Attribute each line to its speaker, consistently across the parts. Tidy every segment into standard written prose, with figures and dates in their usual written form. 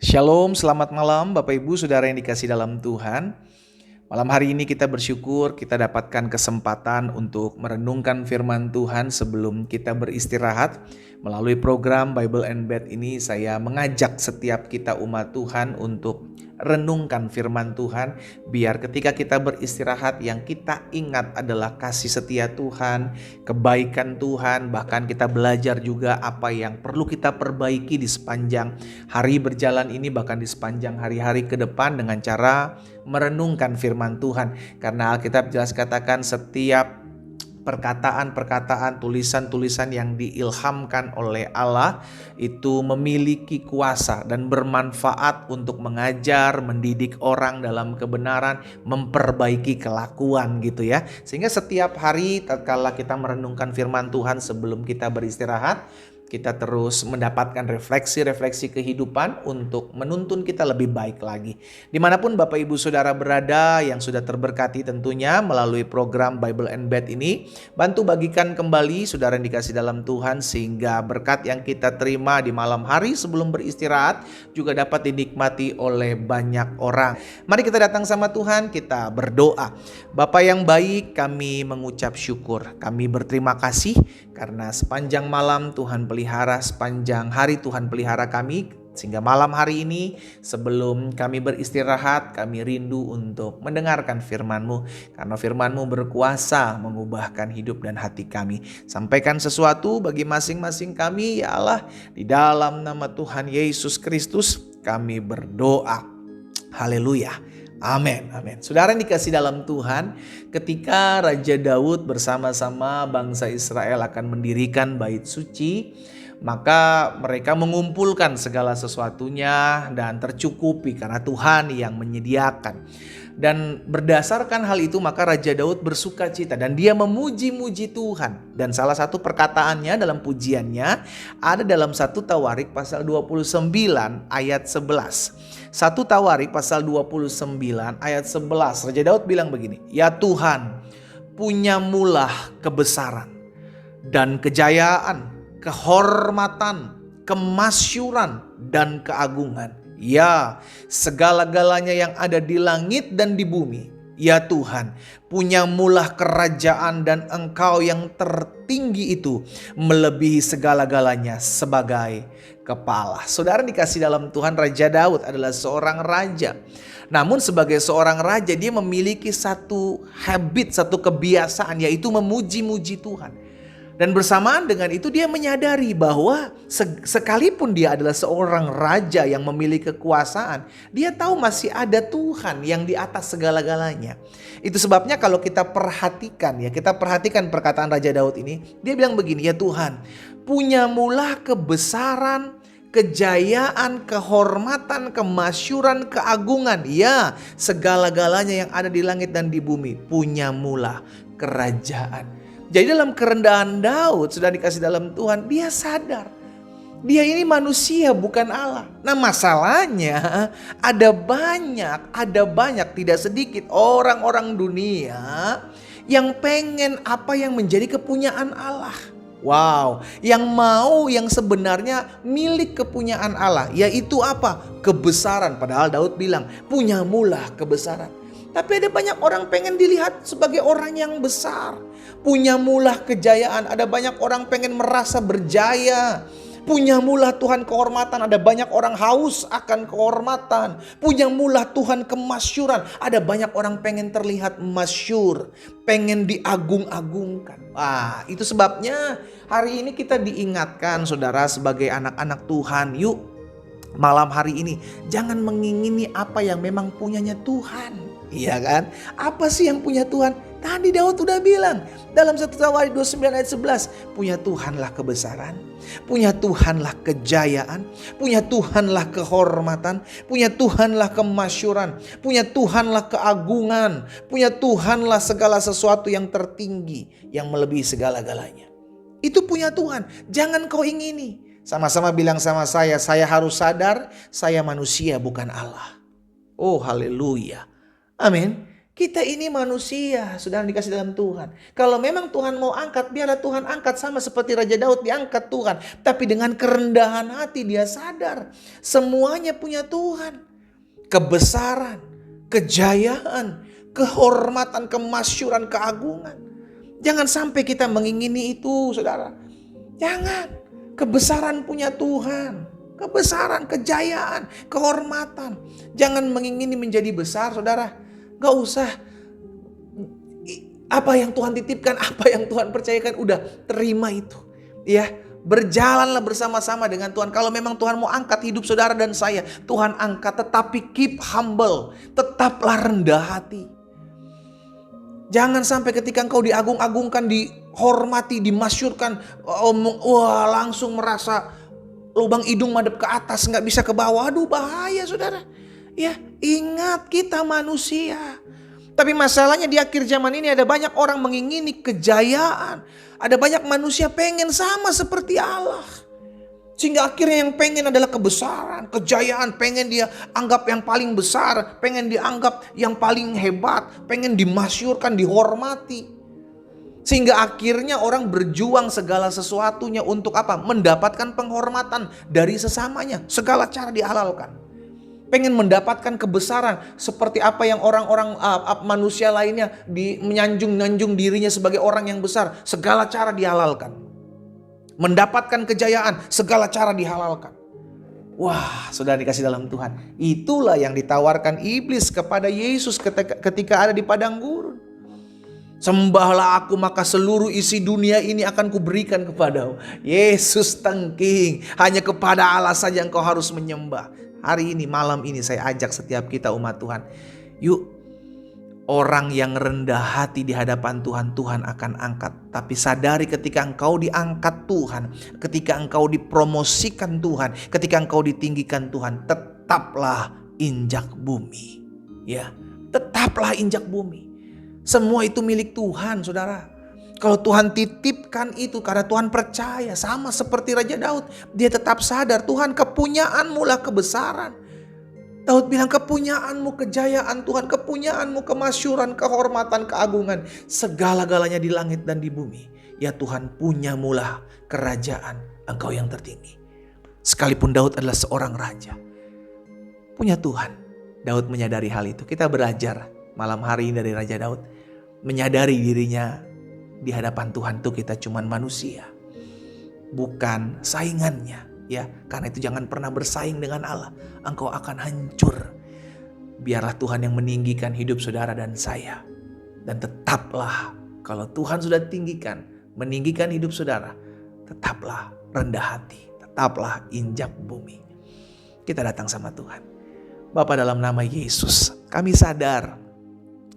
Speaker 1: Shalom, selamat malam Bapak Ibu Saudara yang dikasih dalam Tuhan. Malam hari ini kita bersyukur kita dapatkan kesempatan untuk merenungkan firman Tuhan sebelum kita beristirahat. Melalui program Bible and Bed ini saya mengajak setiap kita umat Tuhan untuk renungkan firman Tuhan, biar ketika kita beristirahat yang kita ingat adalah kasih setia Tuhan, kebaikan Tuhan, bahkan kita belajar juga apa yang perlu kita perbaiki di sepanjang hari berjalan ini, bahkan di sepanjang hari-hari ke depan dengan cara merenungkan firman Tuhan. Karena Alkitab jelas katakan setiap perkataan-perkataan, tulisan-tulisan yang diilhamkan oleh Allah itu memiliki kuasa dan bermanfaat untuk mengajar, mendidik orang dalam kebenaran, memperbaiki kelakuan gitu ya. Sehingga setiap hari tatkala kita merenungkan firman Tuhan sebelum kita beristirahat, kita terus mendapatkan refleksi-refleksi kehidupan untuk menuntun kita lebih baik lagi. Dimanapun Bapak Ibu Saudara berada yang sudah terberkati tentunya melalui program Bible and Bed ini, bantu bagikan kembali saudara yang dikasih dalam Tuhan sehingga berkat yang kita terima di malam hari sebelum beristirahat juga dapat dinikmati oleh banyak orang. Mari kita datang sama Tuhan, kita berdoa. Bapa yang baik, kami mengucap syukur, kami berterima kasih karena sepanjang malam Tuhan pelihara, sepanjang hari Tuhan pelihara kami, sehingga malam hari ini sebelum kami beristirahat kami rindu untuk mendengarkan firman-Mu, karena firman-Mu berkuasa mengubahkan hidup dan hati kami. Sampaikan sesuatu bagi masing-masing kami ya Allah, di dalam nama Tuhan Yesus Kristus kami berdoa. Haleluya. Amin, amin. Saudara yang dikasih dalam Tuhan, ketika Raja Daud bersama-sama bangsa Israel akan mendirikan bait suci, maka mereka mengumpulkan segala sesuatunya dan tercukupi karena Tuhan yang menyediakan. Dan berdasarkan hal itu maka Raja Daud bersuka cita dan dia memuji-muji Tuhan. Dan salah satu perkataannya dalam pujiannya ada dalam 1 Tawarik pasal 29 ayat 11. 1 Tawarik pasal 29 ayat 11. Raja Daud bilang begini, "Ya Tuhan, punyamulah kebesaran dan kejayaan, kehormatan, kemasyuran dan keagungan. Ya, segala-galanya yang ada di langit dan di bumi. Ya Tuhan, punyamulah kerajaan dan Engkau yang tertinggi itu melebihi segala-galanya sebagai kepala." Saudara dikasih dalam Tuhan, Raja Daud adalah seorang raja. Namun sebagai seorang raja dia memiliki satu habit, satu kebiasaan, yaitu memuji-muji Tuhan. Dan bersamaan dengan itu dia menyadari bahwa sekalipun dia adalah seorang raja yang memiliki kekuasaan, dia tahu masih ada Tuhan yang di atas segala-galanya. Itu sebabnya kalau kita perhatikan perkataan Raja Daud ini, dia bilang begini, "Ya Tuhan, punyamulah kebesaran, kejayaan, kehormatan, kemasyuran, keagungan. Ya, segala-galanya yang ada di langit dan di bumi, punyamulah kerajaan." Jadi dalam kerendahan Daud sudah dikasih dalam Tuhan, dia sadar dia ini manusia bukan Allah. Nah masalahnya ada banyak tidak sedikit orang-orang dunia yang pengen apa yang menjadi kepunyaan Allah. Wow, yang sebenarnya milik kepunyaan Allah, yaitu apa? Kebesaran. Padahal Daud bilang, punyamulah kebesaran. Tapi ada banyak orang pengen dilihat sebagai orang yang besar. Punyamulah kejayaan. Ada banyak orang pengen merasa berjaya. Punyamulah Tuhan kehormatan. Ada banyak orang haus akan kehormatan. Punyamulah Tuhan kemasyuran. Ada banyak orang pengen terlihat masyur, pengen diagung-agungkan. Wah, itu sebabnya hari ini kita diingatkan saudara sebagai anak-anak Tuhan. Yuk, malam hari ini jangan mengingini apa yang memang punyanya Tuhan. Iya kan? Apa sih yang punya Tuhan? Tadi Daud udah bilang dalam 1 Tawarik 29 ayat 11, punya Tuhanlah kebesaran, punya Tuhanlah kejayaan, punya Tuhanlah kehormatan, punya Tuhanlah kemasyuran, punya Tuhanlah keagungan, punya Tuhanlah segala sesuatu yang tertinggi yang melebihi segala-galanya. Itu punya Tuhan, jangan kau ingini. Sama-sama bilang sama saya harus sadar saya manusia bukan Allah. Oh haleluya. Amin. Kita ini manusia, saudara dikasih dalam Tuhan. Kalau memang Tuhan mau angkat, biarlah Tuhan angkat sama seperti Raja Daud diangkat Tuhan. Tapi dengan kerendahan hati dia sadar semuanya punya Tuhan. Kebesaran, kejayaan, kehormatan, kemasyuran, keagungan. Jangan sampai kita mengingini itu, saudara. Jangan. Kebesaran punya Tuhan. Kebesaran, kejayaan, kehormatan. Jangan mengingini menjadi besar, saudara. Gak usah. Apa yang Tuhan titipkan, apa yang Tuhan percayakan, udah terima itu. Ya, berjalanlah bersama-sama dengan Tuhan. Kalau memang Tuhan mau angkat hidup saudara dan saya, Tuhan angkat, tetapi keep humble. Tetaplah rendah hati. Jangan sampai ketika engkau diagung-agungkan, dihormati, dimasyurkan, wah langsung merasa lubang hidung madep ke atas, gak bisa ke bawah. Aduh, bahaya saudara. Ya, ingat kita manusia. Tapi masalahnya di akhir zaman ini ada banyak orang mengingini kejayaan. Ada banyak manusia pengen sama seperti Allah. Sehingga akhirnya yang pengen adalah kebesaran, kejayaan. Pengen dia anggap yang paling besar. Pengen dianggap yang paling hebat. Pengen dimasyurkan, dihormati. Sehingga akhirnya orang berjuang segala sesuatunya untuk apa? Mendapatkan penghormatan dari sesamanya. Segala cara dihalalkan. Pengen mendapatkan kebesaran seperti apa yang orang-orang manusia lainnya menyanjung dirinya sebagai orang yang besar. Segala cara dihalalkan. Mendapatkan kejayaan, segala cara dihalalkan. Wah, saudara dikasih dalam Tuhan. Itulah yang ditawarkan iblis kepada Yesus ketika ada di padang gurun. Sembahlah aku maka seluruh isi dunia ini akan kuberikan kepadamu. Yesus tengking. Hanya kepada Allah saja engkau harus menyembah. Hari ini, malam ini saya ajak setiap kita umat Tuhan. Yuk, orang yang rendah hati di hadapan Tuhan, Tuhan akan angkat. Tapi sadari ketika engkau diangkat Tuhan, ketika engkau dipromosikan Tuhan, ketika engkau ditinggikan Tuhan, tetaplah injak bumi. Ya, tetaplah injak bumi. Semua itu milik Tuhan, saudara. Kalau Tuhan titipkan itu karena Tuhan percaya, sama seperti Raja Daud. Dia tetap sadar, Tuhan kepunyaanmu lah kebesaran. Daud bilang kepunyaanmu kejayaan Tuhan, kepunyaanmu kemasyuran, kehormatan, keagungan. Segala-galanya di langit dan di bumi. Ya Tuhan, punyamu lah kerajaan engkau yang tertinggi. Sekalipun Daud adalah seorang raja, punya Tuhan. Daud menyadari hal itu. Kita belajar malam hari ini dari Raja Daud. Menyadari dirinya di hadapan Tuhan tuh kita cuman manusia, bukan saingannya, ya. Karena itu jangan pernah bersaing dengan Allah, engkau akan hancur. Biarlah Tuhan yang meninggikan hidup saudara dan saya. Dan tetaplah kalau Tuhan sudah tinggikan, meninggikan hidup saudara, tetaplah rendah hati, tetaplah injak bumi. Kita datang sama Tuhan. Bapa, dalam nama Yesus, kami sadar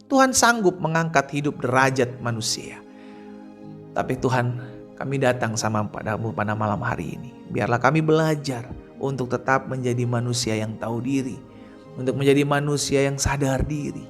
Speaker 1: Tuhan sanggup mengangkat hidup derajat manusia. Tapi Tuhan, kami datang sama padamu pada malam hari ini. Biarlah kami belajar untuk tetap menjadi manusia yang tahu diri. Untuk menjadi manusia yang sadar diri.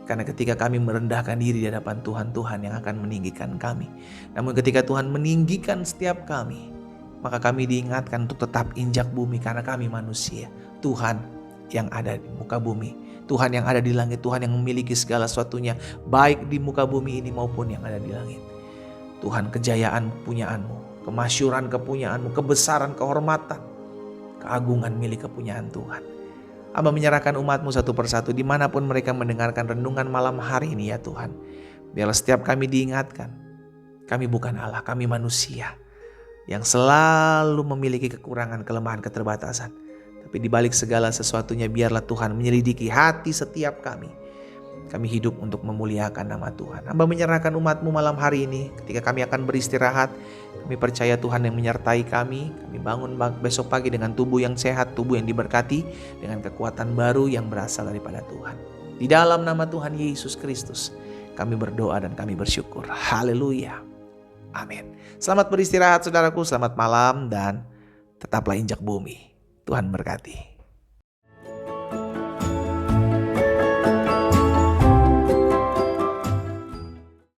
Speaker 1: Karena ketika kami merendahkan diri di hadapan Tuhan, Tuhan yang akan meninggikan kami. Namun ketika Tuhan meninggikan setiap kami, maka kami diingatkan untuk tetap injak bumi karena kami manusia. Tuhan yang ada di muka bumi, Tuhan yang ada di langit, Tuhan yang memiliki segala sesuatunya, baik di muka bumi ini maupun yang ada di langit. Tuhan, kejayaan punyaanmu, kemasyuran kepunyaanmu, kebesaran, kehormatan, keagungan milik kepunyaan Tuhan. Hamba menyerahkan umatmu satu persatu dimanapun mereka mendengarkan renungan malam hari ini ya Tuhan. Biarlah setiap kami diingatkan, kami bukan Allah, kami manusia yang selalu memiliki kekurangan, kelemahan, keterbatasan. Tapi di balik segala sesuatunya biarlah Tuhan menyelidiki hati setiap kami. Kami hidup untuk memuliakan nama Tuhan. Hamba menyerahkan umatmu malam hari ini. Ketika kami akan beristirahat, kami percaya Tuhan yang menyertai kami. Kami bangun besok pagi dengan tubuh yang sehat, tubuh yang diberkati, dengan kekuatan baru yang berasal daripada Tuhan. Di dalam nama Tuhan Yesus Kristus, kami berdoa dan kami bersyukur. Haleluya. Amin. Selamat beristirahat saudaraku, selamat malam dan tetaplah injak bumi. Tuhan berkati.